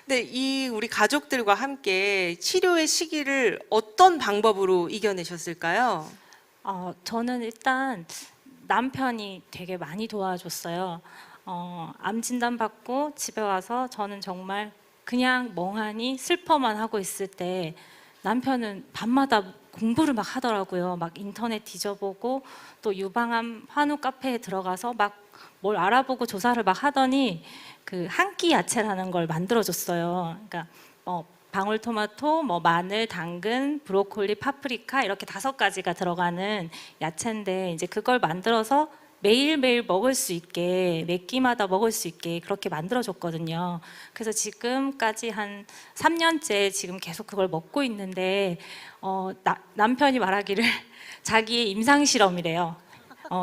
근데 이 우리 가족들과 함께 치료의 시기를 어떤 방법으로 이겨내셨을까요? 저는 일단 남편이 되게 많이 도와줬어요. 암 진단 받고 집에 와서 저는 정말 그냥 멍하니 슬퍼만 하고 있을 때 남편은 밤마다 공부를 막 하더라고요. 막 인터넷 뒤져보고 또 유방암 환우 카페에 들어가서 막 뭘 알아보고 조사를 막 하더니 그 한 끼 야채라는 걸 만들어줬어요. 그러니까 방울토마토, 뭐 마늘, 당근, 브로콜리, 파프리카 이렇게 5가지가 들어가는 야채인데 이제 그걸 만들어서 매일매일 먹을 수 있게 몇 끼마다 먹을 수 있게 그렇게 만들어줬거든요. 그래서 지금까지 한 3년째 지금 계속 그걸 먹고 있는데 남편이 말하기를 자기의 임상 실험이래요.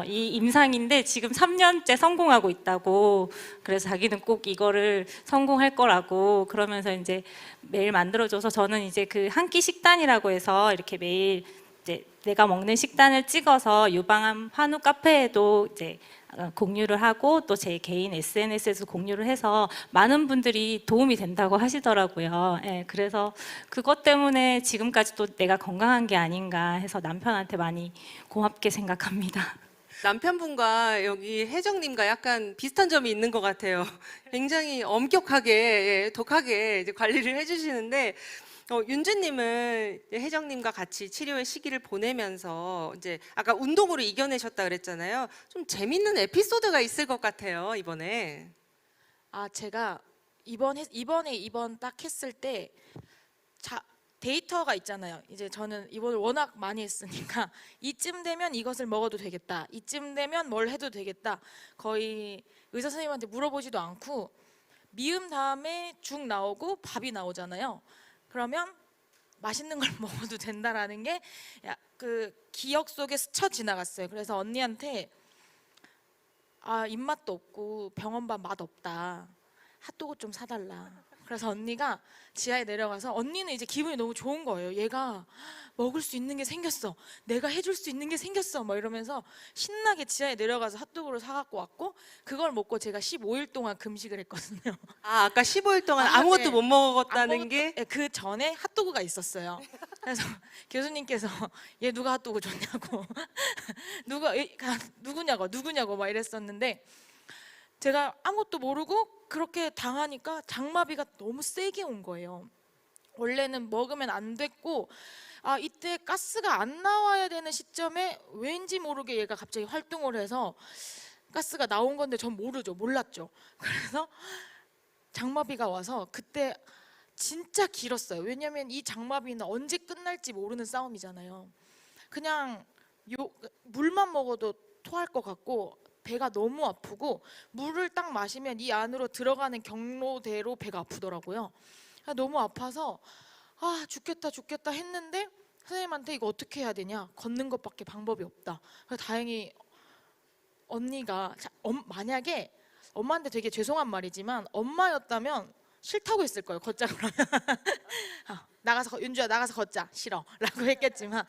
이 임상인데 지금 3년째 성공하고 있다고. 그래서 자기는 꼭 이거를 성공할 거라고 그러면서 이제 매일 만들어줘서 저는 이제 그 한 끼 식단이라고 해서 이렇게 매일 이제 내가 먹는 식단을 찍어서 유방암 환우 카페에도 이제 공유를 하고 또 제 개인 SNS에서 공유를 해서 많은 분들이 도움이 된다고 하시더라고요. 예, 그래서 그것 때문에 지금까지도 내가 건강한 게 아닌가 해서 남편한테 많이 고맙게 생각합니다. 남편분과 여기 혜정님과 약간 비슷한 점이 있는 것 같아요. 굉장히 엄격하게, 예, 독하게 이제 관리를 해주시는데, 윤주님은 혜정님과 같이 치료의 시기를 보내면서 이제 아까 운동으로 이겨내셨다 그랬잖아요. 좀 재밌는 에피소드가 있을 것 같아요, 이번에. 제가 이번 딱 했을 때 데이터가 있잖아요. 이제 저는 입원을 워낙 많이 했으니까 이쯤 되면 이것을 먹어도 되겠다. 이쯤 되면 뭘 해도 되겠다. 거의 의사 선생님한테 물어보지도 않고 미음 다음에 죽 나오고 밥이 나오잖아요. 그러면 맛있는 걸 먹어도 된다라는 게 그 기억 속에 스쳐 지나갔어요. 그래서 언니한테 입맛도 없고 병원밥 맛 없다. 핫도그 좀 사달라. 그래서 언니가 지하에 내려가서 언니는 이제 기분이 너무 좋은 거예요. 얘가 먹을 수 있는 게 생겼어. 내가 해줄 수 있는 게 생겼어. 막 이러면서 신나게 지하에 내려가서 핫도그를 사갖고 왔고 그걸 먹고 제가 15일 동안 금식을 했거든요. 아까 15일 동안 아무것도 네. 못 먹었다는 게 그 전에 핫도그가 있었어요. 그래서 교수님께서 얘 누가 핫도그 줬냐고 누구냐고 막 이랬었는데 제가 아무것도 모르고 그렇게 당하니까 장마비가 너무 세게 온 거예요. 원래는 먹으면 안 됐고 이때 가스가 안 나와야 되는 시점에 왠지 모르게 얘가 갑자기 활동을 해서 가스가 나온 건데 전 몰랐죠. 그래서 장마비가 와서 그때 진짜 길었어요. 왜냐면 이 장마비는 언제 끝날지 모르는 싸움이잖아요. 그냥 물만 먹어도 토할 것 같고 배가 너무 아프고 물을 딱 마시면 이 안으로 들어가는 경로대로 배가 아프더라고요. 너무 아파서 죽겠다 했는데 선생님한테 이거 어떻게 해야 되냐, 걷는 것밖에 방법이 없다. 그래서 다행히 언니가 만약에 엄마한테 되게 죄송한 말이지만 엄마였다면 싫다고 했을 거예요. 걷자 그러면 윤주야 나가서 걷자. 싫어 라고 했겠지만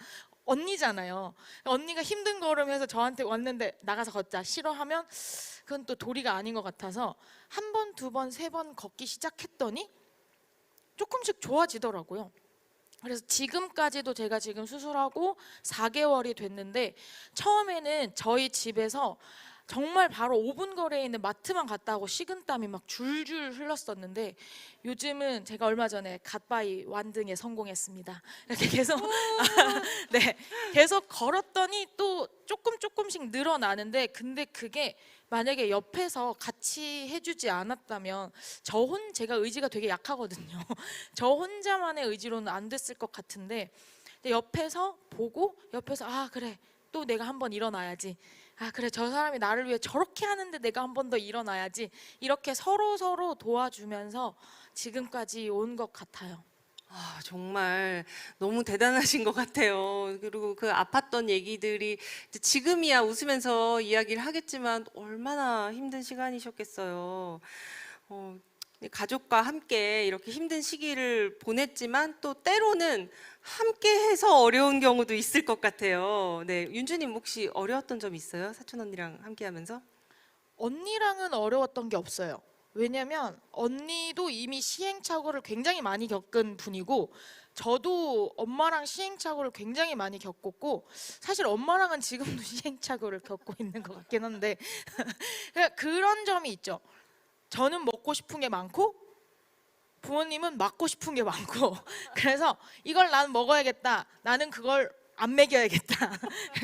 언니잖아요. 언니가 힘든 걸음해서 저한테 왔는데 나가서 걷자 싫어하면 그건 또 도리가 아닌 것 같아서 한 번, 두 번, 세 번 걷기 시작했더니 조금씩 좋아지더라고요. 그래서 지금까지도 제가 지금 수술하고 4개월이 됐는데 처음에는 저희 집에서 정말 바로 5분 거리에 있는 마트만 갔다 하고 식은땀이 막 줄줄 흘렀었는데 요즘은 제가 얼마 전에 갓바이 완등에 성공했습니다. 이렇게 계속 네, 계속 걸었더니 또 조금씩 늘어나는데 근데 그게 만약에 옆에서 같이 해주지 않았다면 제가 의지가 되게 약하거든요. 저 혼자만의 의지로는 안 됐을 것 같은데 옆에서 보고 그래 또 내가 한번 일어나야지. 그래 저 사람이 나를 위해 저렇게 하는데 내가 한 번 더 일어나야지. 이렇게 서로 도와주면서 지금까지 온 것 같아요. 정말 너무 대단하신 것 같아요. 그리고 그 아팠던 얘기들이 이제 지금이야 웃으면서 이야기를 하겠지만 얼마나 힘든 시간이셨겠어요. 가족과 함께 이렇게 힘든 시기를 보냈지만 또 때로는 함께 해서 어려운 경우도 있을 것 같아요. 네, 윤주님 혹시 어려웠던 점 있어요? 사촌 언니랑 함께 하면서? 언니랑은 어려웠던 게 없어요. 왜냐면 언니도 이미 시행착오를 굉장히 많이 겪은 분이고 저도 엄마랑 시행착오를 굉장히 많이 겪었고 사실 엄마랑은 지금도 시행착오를 겪고 있는 것 같긴 한데 그러니까 그런 점이 있죠. 저는 먹고 싶은 게 많고 부모님은 맞고 싶은 게 많고 그래서 이걸 나는 먹어야겠다. 나는 그걸 안 먹여야겠다.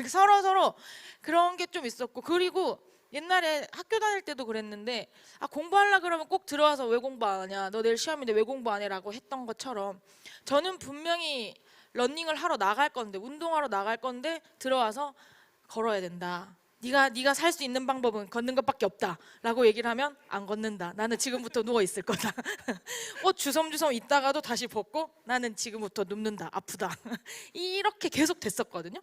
서로 그런 게 좀 있었고 그리고 옛날에 학교 다닐 때도 그랬는데 아 공부하려 그러면 꼭 들어와서 왜 공부 안 하냐 너 내일 시험인데 왜 공부 안 해라고 했던 것처럼 저는 분명히 러닝을 하러 나갈 건데 운동하러 나갈 건데 들어와서 걸어야 된다. 네가 살 수 있는 방법은 걷는 것밖에 없다라고 얘기를 하면 안 걷는다. 나는 지금부터 누워 있을 거다. 옷 주섬주섬 있다가도 다시 벗고 나는 지금부터 눕는다. 아프다. 이렇게 계속 됐었거든요.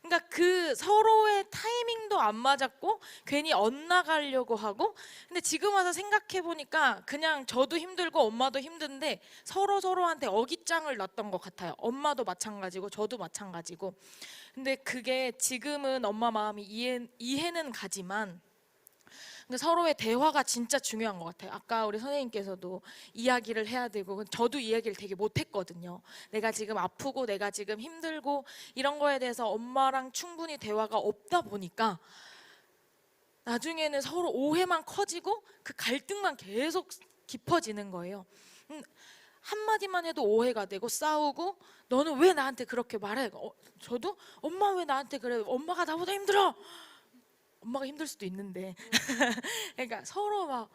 그러니까 그 서로의 타이밍도 안 맞았고 괜히 엇나가려고 하고 근데 지금 와서 생각해 보니까 그냥 저도 힘들고 엄마도 힘든데 서로한테 어깃장을 놨던 것 같아요. 엄마도 마찬가지고 저도 마찬가지고 근데 그게 지금은 엄마 마음이 이해는 가지만 근데 서로의 대화가 진짜 중요한 것 같아요. 아까 우리 선생님께서도 이야기를 해야 되고 저도 이야기를 되게 못했거든요. 내가 지금 아프고 내가 지금 힘들고 이런 거에 대해서 엄마랑 충분히 대화가 없다 보니까 나중에는 서로 오해만 커지고 그 갈등만 계속 깊어지는 거예요. 한마디만 해도 오해가 되고 싸우고 너는 왜 나한테 그렇게 말해? 저도 엄마 왜 나한테 그래? 엄마가 나보다 힘들어. 엄마가 힘들 수도 있는데 그러니까 서로 막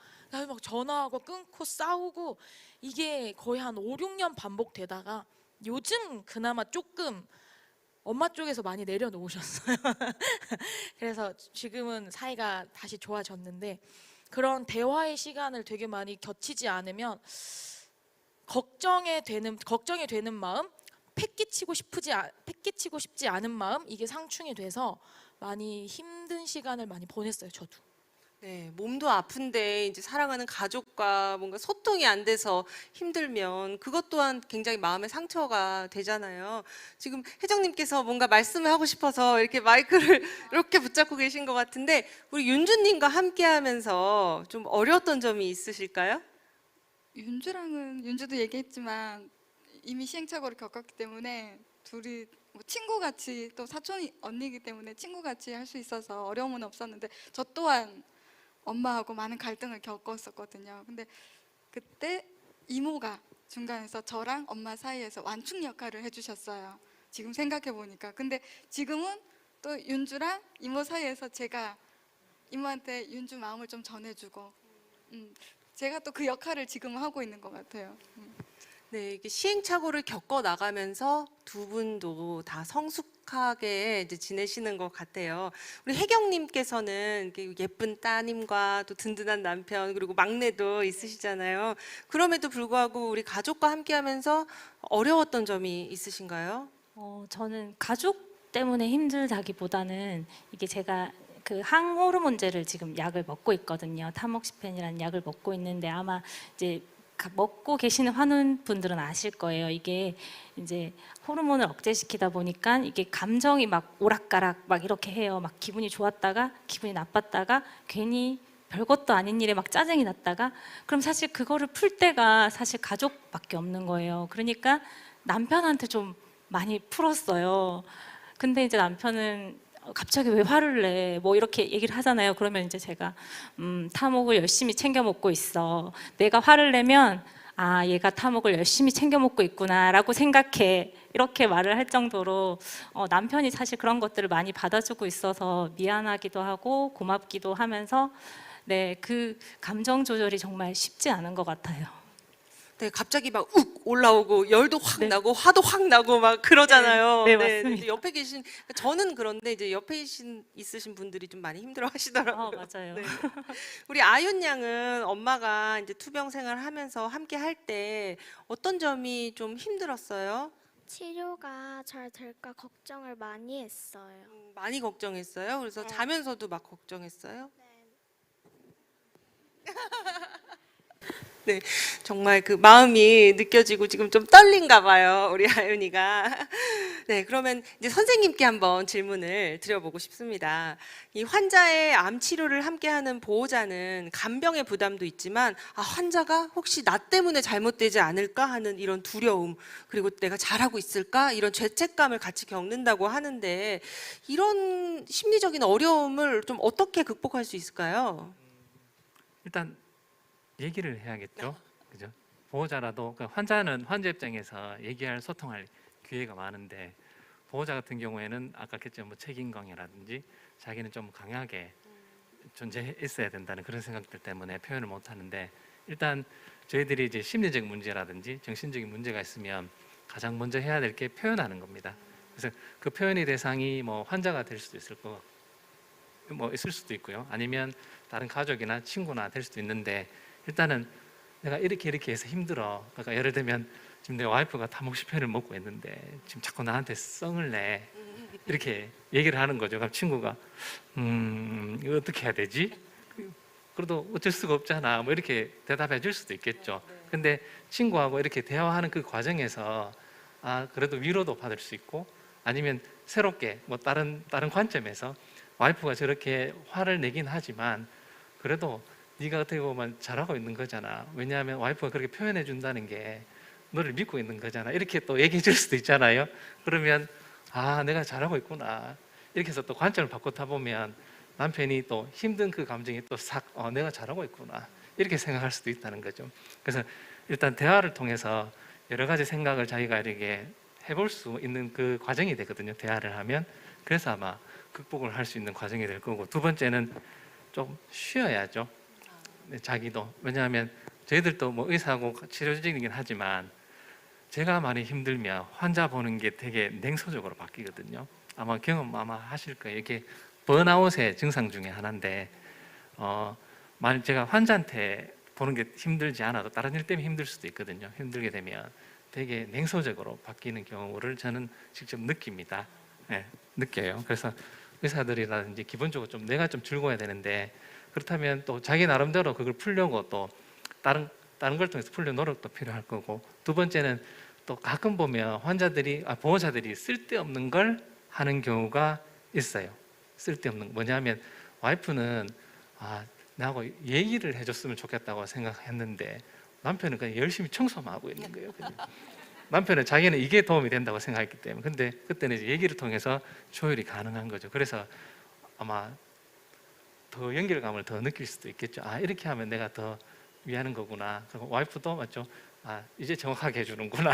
전화하고 끊고 싸우고 이게 거의 한 5, 6년 반복되다가 요즘 그나마 조금 엄마 쪽에서 많이 내려놓으셨어요. 그래서 지금은 사이가 다시 좋아졌는데 그런 대화의 시간을 되게 많이 겹치지 않으면 걱정이 되는 마음, 패기치고 싶지 않은 마음 이게 상충이 돼서 많이 힘든 시간을 많이 보냈어요. 저도. 네, 몸도 아픈데 이제 사랑하는 가족과 뭔가 소통이 안 돼서 힘들면 그것 또한 굉장히 마음의 상처가 되잖아요. 지금 혜정님께서 뭔가 말씀을 하고 싶어서 이렇게 마이크를 이렇게 붙잡고 계신 것 같은데 우리 윤주님과 함께하면서 좀 어려웠던 점이 있으실까요? 윤주도 얘기했지만 이미 시행착오를 겪었기 때문에 둘이 뭐 친구같이 또 사촌 언니이기 때문에 친구같이 할 수 있어서 어려움은 없었는데 저 또한 엄마하고 많은 갈등을 겪었었거든요. 근데 그때 이모가 중간에서 저랑 엄마 사이에서 완충 역할을 해주셨어요. 지금 생각해 보니까. 근데 지금은 또 윤주랑 이모 사이에서 제가 이모한테 윤주 마음을 좀 전해주고 제가 또 그 역할을 지금 하고 있는 것 같아요. 네, 이게 시행착오를 겪어 나가면서 두 분도 다 성숙하게 이제 지내시는 것 같아요. 우리 혜경님께서는 이렇게 예쁜 따님과 또 든든한 남편 그리고 막내도 있으시잖아요. 그럼에도 불구하고 우리 가족과 함께하면서 어려웠던 점이 있으신가요? 저는 가족 때문에 힘들다기보다는 이게 제가 그 항호르몬제를 지금 약을 먹고 있거든요. 타목시펜이라는 약을 먹고 있는데 아마 이제 먹고 계시는 환운 분들은 아실 거예요. 이게 이제 호르몬을 억제시키다 보니까 이게 감정이 막 오락가락 막 이렇게 해요. 막 기분이 좋았다가 기분이 나빴다가 괜히 별것도 아닌 일에 막 짜증이 났다가 그럼 사실 그거를 풀 때가 사실 가족밖에 없는 거예요. 그러니까 남편한테 좀 많이 풀었어요. 근데 이제 남편은 갑자기 왜 화를 내? 뭐 이렇게 얘기를 하잖아요. 그러면 이제 제가 타목을 열심히 챙겨 먹고 있어. 내가 화를 내면 아 얘가 타목을 열심히 챙겨 먹고 있구나라고 생각해. 이렇게 말을 할 정도로 남편이 사실 그런 것들을 많이 받아주고 있어서 미안하기도 하고 고맙기도 하면서 네, 그 감정 조절이 정말 쉽지 않은 것 같아요. 네, 갑자기 막 욱 올라오고 열도 확 네. 나고 화도 확 나고 막 그러잖아요. 네, 맞습니다. 이제 옆에 계신 저는 그런데 이제 옆에 있으신 분들이 좀 많이 힘들어하시더라고요. 맞아요. 네. 우리 아윤 양은 엄마가 이제 투병 생활하면서 함께 할 때 어떤 점이 좀 힘들었어요? 치료가 잘 될까 걱정을 많이 했어요. 많이 걱정했어요. 그래서 네. 자면서도 막 걱정했어요. 네, 정말 그 마음이 느껴지고 지금 좀 떨린가 봐요, 우리 아윤이가. 네, 그러면 이제 선생님께 한번 질문을 드려보고 싶습니다. 이 환자의 암 치료를 함께하는 보호자는 간병의 부담도 있지만, 환자가 혹시 나 때문에 잘못되지 않을까 하는 이런 두려움, 그리고 내가 잘하고 있을까 이런 죄책감을 같이 겪는다고 하는데, 이런 심리적인 어려움을 좀 어떻게 극복할 수 있을까요? 일단 얘기를 해야겠죠. 그죠? 보호자라도 환자는 환자 입장에서 얘기할 소통할 기회가 많은데 보호자 같은 경우에는 아까 했죠, 책임감이라든지 자기는 좀 강하게 존재해 있어야 된다는 그런 생각들 때문에 표현을 못 하는데 일단 저희들이 이제 심리적 문제라든지 정신적인 문제가 있으면 가장 먼저 해야 될 게 표현하는 겁니다. 그래서 그 표현의 대상이 환자가 될 수도 있을 거고 있을 수도 있고요. 아니면 다른 가족이나 친구나 될 수도 있는데 일단은 내가 이렇게 해서 힘들어. 그러니까 예를 들면 지금 내 와이프가 타목시페를 먹고 있는데 지금 자꾸 나한테 썽을 내. 이렇게 얘기를 하는 거죠. 그럼 친구가 이거 어떻게 해야 되지? 그래도 어쩔 수가 없잖아. 이렇게 대답해 줄 수도 있겠죠. 근데 친구하고 이렇게 대화하는 그 과정에서 그래도 위로도 받을 수 있고 아니면 새롭게 다른 관점에서 와이프가 저렇게 화를 내긴 하지만 그래도 네가 어떻게 보면 잘하고 있는 거잖아. 왜냐하면 와이프가 그렇게 표현해 준다는 게 너를 믿고 있는 거잖아. 이렇게 또 얘기해 줄 수도 있잖아요. 그러면 내가 잘하고 있구나. 이렇게 해서 또 관점을 바꾸다 보면 남편이 또 힘든 그 감정이 또 내가 잘하고 있구나. 이렇게 생각할 수도 있다는 거죠. 그래서 일단 대화를 통해서 여러 가지 생각을 자기가 이렇게 해볼 수 있는 그 과정이 되거든요. 대화를 하면. 그래서 아마 극복을 할 수 있는 과정이 될 거고 두 번째는 좀 쉬어야죠. 자기도. 왜냐하면 저희들도 의사하고 치료직이긴 하지만 제가 많이 힘들면 환자 보는 게 되게 냉소적으로 바뀌거든요. 아마 경험 하실 거예요. 이게 번아웃의 증상 중에 하나인데 만약 제가 환자한테 보는 게 힘들지 않아도 다른 일 때문에 힘들 수도 있거든요. 힘들게 되면 되게 냉소적으로 바뀌는 경우를 저는 직접 느낍니다. 네, 느껴요. 그래서 의사들이라든지 기본적으로 좀 내가 좀 즐거워야 되는데 그렇다면 또 자기 나름대로 그걸 풀려고 또 다른 걸 통해서 풀려 노력도 필요할 거고 두 번째는 또 가끔 보면 보호자들이 쓸데없는 걸 하는 경우가 있어요. 쓸데없는 뭐냐면 와이프는 나하고 얘기를 해줬으면 좋겠다고 생각했는데 남편은 그냥 열심히 청소만 하고 있는 거예요. 그냥. 남편은 자기는 이게 도움이 된다고 생각했기 때문에 근데 그때는 이제 얘기를 통해서 조율이 가능한 거죠. 그래서 아마 더 연결감을 더 느낄 수도 있겠죠. 이렇게 하면 내가 더 위하는 거구나. 그리고 와이프도 맞죠. 이제 정확하게 해주는구나.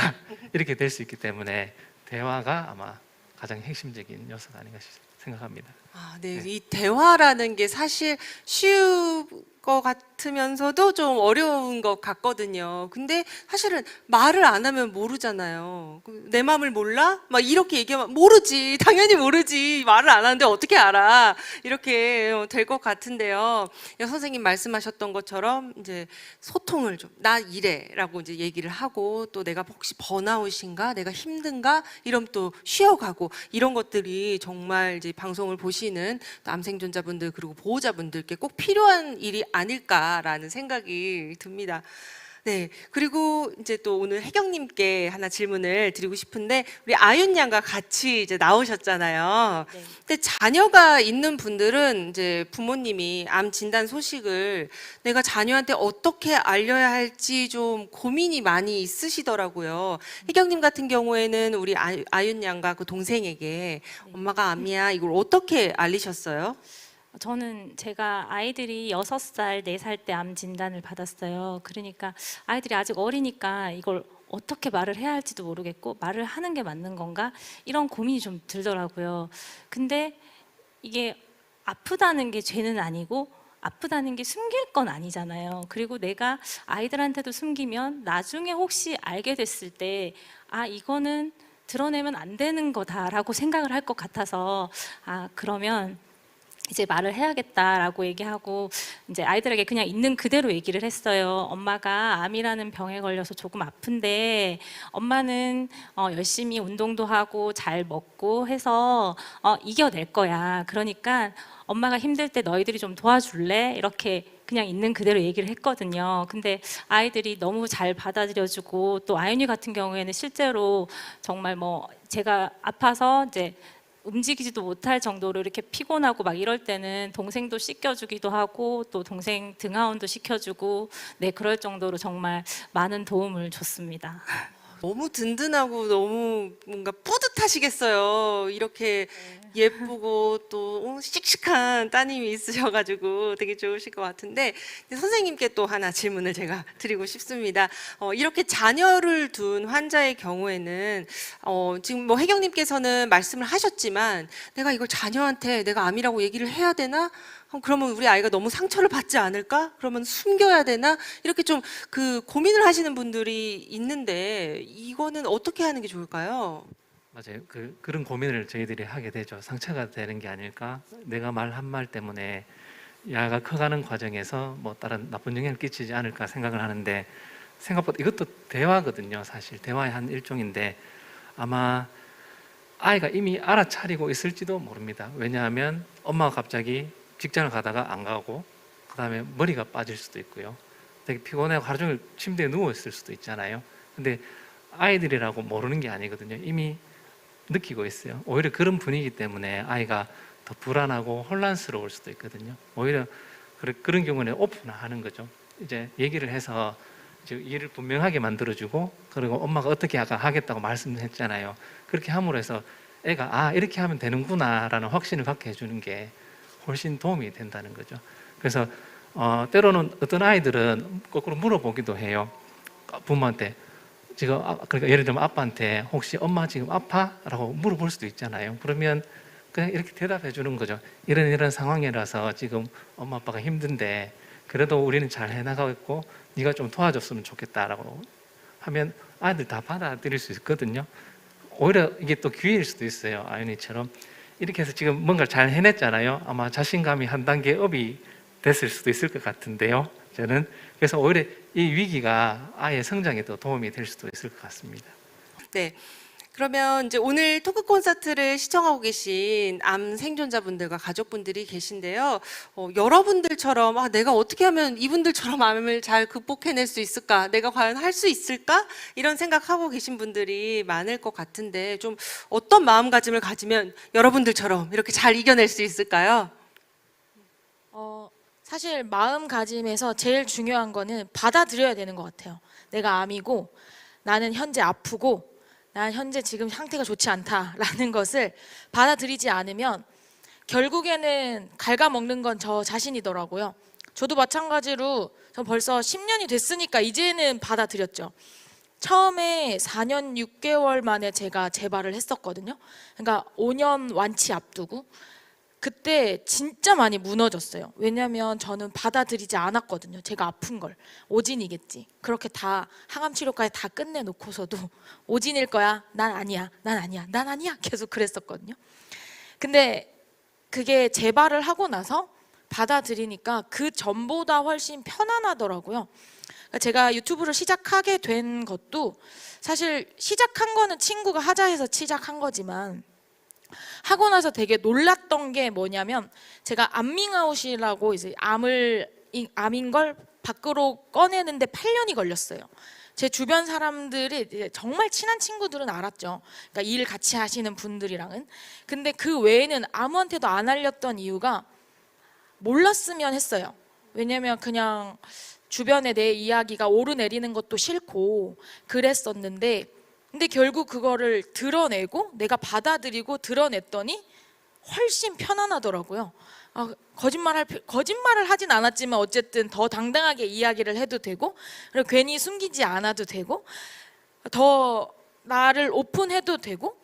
이렇게 될 수 있기 때문에 대화가 아마 가장 핵심적인 요소가 아닌가 생각합니다. 네. 이 대화라는 게 사실 쉬울 것 같으면서도 좀 어려운 것 같거든요. 근데 사실은 말을 안 하면 모르잖아요. 내 마음을 몰라? 막 이렇게 얘기하면 모르지. 당연히 모르지. 말을 안 하는데 어떻게 알아? 이렇게 될 것 같은데요. 선생님 말씀하셨던 것처럼 이제 소통을 좀 나 이래라고 이제 얘기를 하고 또 내가 혹시 번아웃인가? 내가 힘든가? 이러면 또 쉬어가고 이런 것들이 정말 이제 방송을 보시는 또 암생존자분들 그리고 보호자분들께 꼭 필요한 일이 아닐까라는 생각이 듭니다. 네, 그리고 이제 또 오늘 혜경님께 하나 질문을 드리고 싶은데 우리 아윤 양과 같이 이제 나오셨잖아요. 네. 근데 자녀가 있는 분들은 이제 부모님이 암 진단 소식을 내가 자녀한테 어떻게 알려야 할지 좀 고민이 많이 있으시더라고요. 혜경님 같은 경우에는 우리 아윤 양과 그 동생에게 엄마가 암이야 이걸 어떻게 알리셨어요? 저는 제가 아이들이 6살, 4살 때 암 진단을 받았어요. 그러니까 아이들이 아직 어리니까 이걸 어떻게 말을 해야 할지도 모르겠고 말을 하는 게 맞는 건가? 이런 고민이 좀 들더라고요. 근데 이게 아프다는 게 죄는 아니고 아프다는 게 숨길 건 아니잖아요. 그리고 내가 아이들한테도 숨기면 나중에 혹시 알게 됐을 때 이거는 드러내면 안 되는 거다라고 생각을 할 것 같아서 그러면 이제 말을 해야겠다라고 얘기하고 이제 아이들에게 그냥 있는 그대로 얘기를 했어요. 엄마가 암이라는 병에 걸려서 조금 아픈데 엄마는 열심히 운동도 하고 잘 먹고 해서 이겨낼 거야. 그러니까 엄마가 힘들 때 너희들이 좀 도와줄래? 이렇게 그냥 있는 그대로 얘기를 했거든요. 근데 아이들이 너무 잘 받아들여주고 또 아윤이 같은 경우에는 실제로 정말 뭐 제가 아파서 이제 움직이지도 못할 정도로 이렇게 피곤하고 막 이럴 때는 동생도 씻겨주기도 하고 또 동생 등하원도 시켜주고 네 그럴 정도로 정말 많은 도움을 줬습니다. 너무 든든하고 너무 뭔가 뿌듯하시겠어요. 이렇게 예쁘고 또 씩씩한 따님이 있으셔가지고 되게 좋으실 것 같은데 선생님께 또 하나 질문을 제가 드리고 싶습니다. 이렇게 자녀를 둔 환자의 경우에는 지금 뭐 혜경님께서는 말씀을 하셨지만 내가 이걸 자녀한테 내가 암이라고 얘기를 해야 되나? 그러면 우리 아이가 너무 상처를 받지 않을까? 그러면 숨겨야 되나? 이렇게 좀 그 고민을 하시는 분들이 있는데 이거는 어떻게 하는 게 좋을까요? 맞아요. 그런 고민을 저희들이 하게 되죠. 상처가 되는 게 아닐까? 내가 말한 말 때문에 야가 커가는 과정에서 뭐 다른 나쁜 영향을 끼치지 않을까 생각을 하는데 생각보다 이것도 대화거든요. 사실 대화의 한 일종인데 아마 아이가 이미 알아차리고 있을지도 모릅니다. 왜냐하면 엄마가 갑자기 직장을 가다가 안 가고 그다음에 머리가 빠질 수도 있고요. 되게 피곤해서 하루 종일 침대에 누워 있을 수도 있잖아요. 근데 아이들이라고 모르는 게 아니거든요. 이미 느끼고 있어요. 오히려 그런 분위기 때문에 아이가 더 불안하고 혼란스러울 수도 있거든요. 오히려 그런 경우는 오픈하는 거죠. 이제 얘기를 해서 이제 이해를 분명하게 만들어주고 그리고 엄마가 어떻게 아까 하겠다고 말씀했잖아요. 그렇게 함으로 해서 애가 아 이렇게 하면 되는구나라는 확신을 갖게 해주는 게 훨씬 도움이 된다는 거죠. 그래서 때로는 어떤 아이들은 거꾸로 물어보기도 해요. 부모한테 지금 그러니까 예를 들면 아빠한테 혹시 엄마 지금 아파? 라고 물어볼 수도 있잖아요. 그러면 그냥 이렇게 대답해 주는 거죠. 이런 상황이라서 지금 엄마 아빠가 힘든데 그래도 우리는 잘 해나가고 있고 네가 좀 도와줬으면 좋겠다라고 하면 아이들 다 받아들일 수 있거든요. 오히려 이게 또 기회일 수도 있어요. 아윤이처럼 이렇게 해서 지금 뭔가를 잘 해냈잖아요. 아마 자신감이 한 단계 업이 됐을 수도 있을 것 같은데요. 저는 그래서 오히려 이 위기가 아이의 성장에도 도움이 될 수도 있을 것 같습니다. 네. 그러면 이제 오늘 토크 콘서트를 시청하고 계신 암 생존자분들과 가족분들이 계신데요. 여러분들처럼 내가 어떻게 하면 이분들처럼 암을 잘 극복해낼 수 있을까? 내가 과연 할 수 있을까? 이런 생각하고 계신 분들이 많을 것 같은데 좀 어떤 마음가짐을 가지면 여러분들처럼 이렇게 잘 이겨낼 수 있을까요? 사실 마음가짐에서 제일 중요한 거는 받아들여야 되는 것 같아요. 내가 암이고 나는 현재 아프고 난 현재 지금 상태가 좋지 않다라는 것을 받아들이지 않으면 결국에는 갉아먹는 건 저 자신이더라고요. 저도 마찬가지로 전 벌써 10년이 됐으니까 이제는 받아들였죠. 처음에 4년 6개월 만에 제가 재발을 했었거든요. 그러니까 5년 완치 앞두고 그때 진짜 많이 무너졌어요. 왜냐면 저는 받아들이지 않았거든요. 제가 아픈 걸. 오진이겠지. 그렇게 다 항암 치료까지 다 끝내놓고서도 오진일 거야. 난 아니야. 난 아니야. 난 아니야. 계속 그랬었거든요. 근데 그게 재발을 하고 나서 받아들이니까 그 전보다 훨씬 편안하더라고요. 제가 유튜브를 시작하게 된 것도 사실 시작한 거는 친구가 하자 해서 시작한 거지만 하고 나서 되게 놀랐던 게 뭐냐면 제가 암밍아웃이라고 이제 암인 걸 밖으로 꺼내는데 8년이 걸렸어요. 제 주변 사람들이 이제 정말 친한 친구들은 알았죠. 그러니까 일 같이 하시는 분들이랑은. 근데 그 외에는 아무한테도 안 알렸던 이유가 몰랐으면 했어요. 왜냐면 그냥 주변에 내 이야기가 오르내리는 것도 싫고 그랬었는데 근데 결국 그거를 드러내고 내가 받아들이고 드러냈더니 훨씬 편안하더라고요. 거짓말을 하진 않았지만 어쨌든 더 당당하게 이야기를 해도 되고 그리고 괜히 숨기지 않아도 되고 더 나를 오픈해도 되고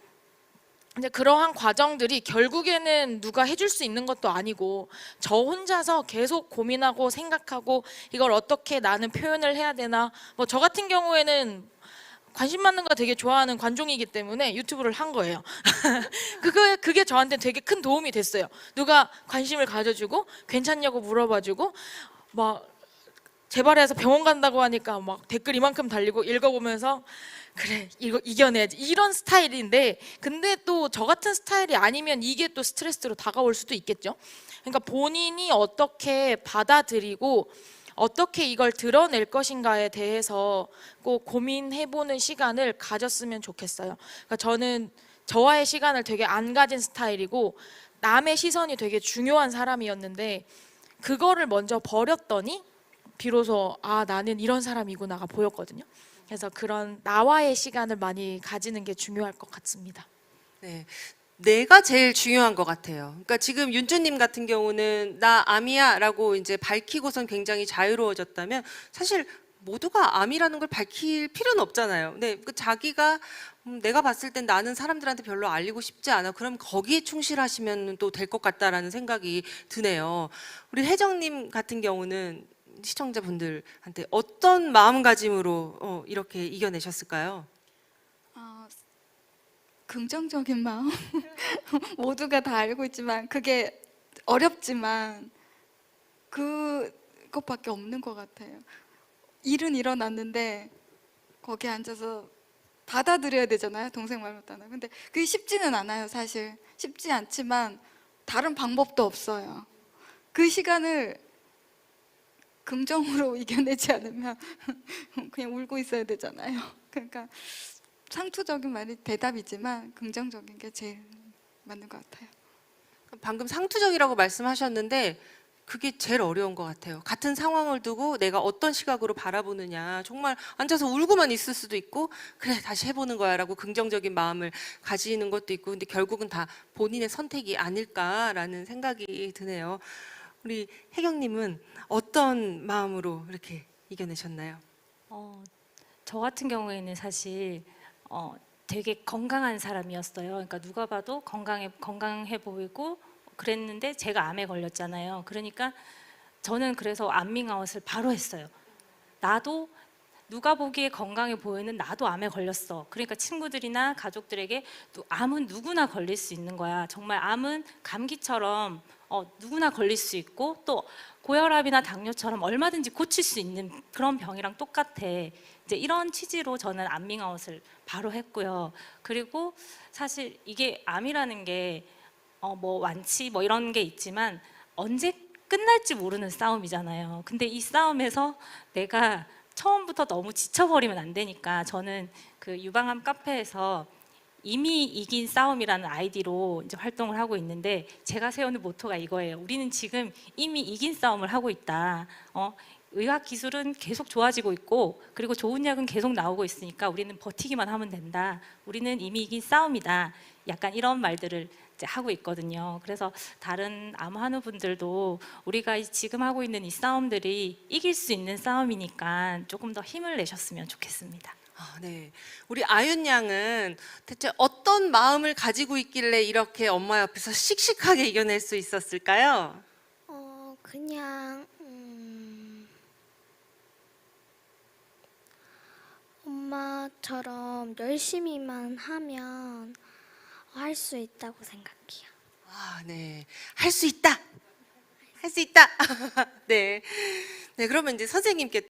이제 그러한 과정들이 결국에는 누가 해줄 수 있는 것도 아니고 저 혼자서 계속 고민하고 생각하고 이걸 어떻게 나는 표현을 해야 되나 뭐 저 같은 경우에는 관심 받는 거 되게 좋아하는 관종이기 때문에 유튜브를 한 거예요. 그게 저한테 되게 큰 도움이 됐어요. 누가 관심을 가져주고 괜찮냐고 물어봐주고 막 재발해서 병원 간다고 하니까 막 댓글 이만큼 달리고 읽어보면서 그래 이거 이겨내야지 이런 스타일인데 근데 또 저 같은 스타일이 아니면 이게 또 스트레스로 다가올 수도 있겠죠. 그러니까 본인이 어떻게 받아들이고 어떻게 이걸 드러낼 것인가에 대해서 꼭 고민해보는 시간을 가졌으면 좋겠어요. 그러니까 저는 저와의 시간을 되게 안 가진 스타일이고 남의 시선이 되게 중요한 사람이었는데 그거를 먼저 버렸더니 비로소 아 나는 이런 사람이구나가 보였거든요. 그래서 그런 나와의 시간을 많이 가지는 게 중요할 것 같습니다. 네. 내가 제일 중요한 것 같아요. 그러니까 지금 윤주님 같은 경우는 나 암이야라고 이제 밝히고선 굉장히 자유로워졌다면 사실 모두가 암이라는 걸 밝힐 필요는 없잖아요. 근데 그 자기가 내가 봤을 땐 나는 사람들한테 별로 알리고 싶지 않아. 그럼 거기에 충실하시면 또 될 것 같다라는 생각이 드네요. 우리 혜정님 같은 경우는 시청자분들한테 어떤 마음가짐으로 이렇게 이겨내셨을까요? 긍정적인 마음. 모두가 다 알고 있지만 그게 어렵지만 그것밖에 없는 것 같아요. 일은 일어났는데 거기에 앉아서 받아들여야 되잖아요. 동생 말 못하나. 근데 그게 쉽지는 않아요. 사실 쉽지 않지만 다른 방법도 없어요. 그 시간을 긍정으로 이겨내지 않으면 그냥 울고 있어야 되잖아요. 그러니까 상투적인 말이 대답이지만 긍정적인 게 제일 맞는 것 같아요. 방금 상투적이라고 말씀하셨는데 그게 제일 어려운 것 같아요. 같은 상황을 두고 내가 어떤 시각으로 바라보느냐. 정말 앉아서 울고만 있을 수도 있고 그래 다시 해보는 거야라고 긍정적인 마음을 가지는 것도 있고 근데 결국은 다 본인의 선택이 아닐까라는 생각이 드네요. 우리 혜경님은 어떤 마음으로 이렇게 이겨내셨나요? 저 같은 경우에는 사실 되게 건강한 사람이었어요. 그러니까 누가 봐도 건강해 보이고 그랬는데 제가 암에 걸렸잖아요. 그러니까 저는 그래서 암밍아웃을 바로 했어요. 나도 누가 보기에 건강해 보이는 나도 암에 걸렸어. 그러니까 친구들이나 가족들에게 또 암은 누구나 걸릴 수 있는 거야. 정말 암은 감기처럼 누구나 걸릴 수 있고 또 고혈압이나 당뇨처럼 얼마든지 고칠 수 있는 그런 병이랑 똑같아. 이제 이런 취지로 저는 암밍아웃을 바로 했고요. 그리고 사실 이게 암이라는 게 뭐 완치 뭐 이런 게 있지만 언제 끝날지 모르는 싸움이잖아요. 근데 이 싸움에서 내가 처음부터 너무 지쳐버리면 안 되니까 저는 그 유방암 카페에서 이미 이긴 싸움이라는 아이디로 이제 활동을 하고 있는데 제가 세우는 모토가 이거예요. 우리는 지금 이미 이긴 싸움을 하고 있다. 의학 기술은 계속 좋아지고 있고 그리고 좋은 약은 계속 나오고 있으니까 우리는 버티기만 하면 된다. 우리는 이미 이긴 싸움이다. 약간 이런 말들을 이제 하고 있거든요. 그래서 다른 암 환우분들도 우리가 지금 하고 있는 이 싸움들이 이길 수 있는 싸움이니까 조금 더 힘을 내셨으면 좋겠습니다. 네. 우리 아윤 양은 대체 어떤 마음을 가지고 있길래 이렇게 엄마 옆에서 씩씩하게 이겨낼 수 있었을까요? 그냥 엄마처럼 열심히만 하면 할 수 있다고 생각해요. 네. 할 수 있다. 할 수 있다. 네. 네, 그러면 이제 선생님께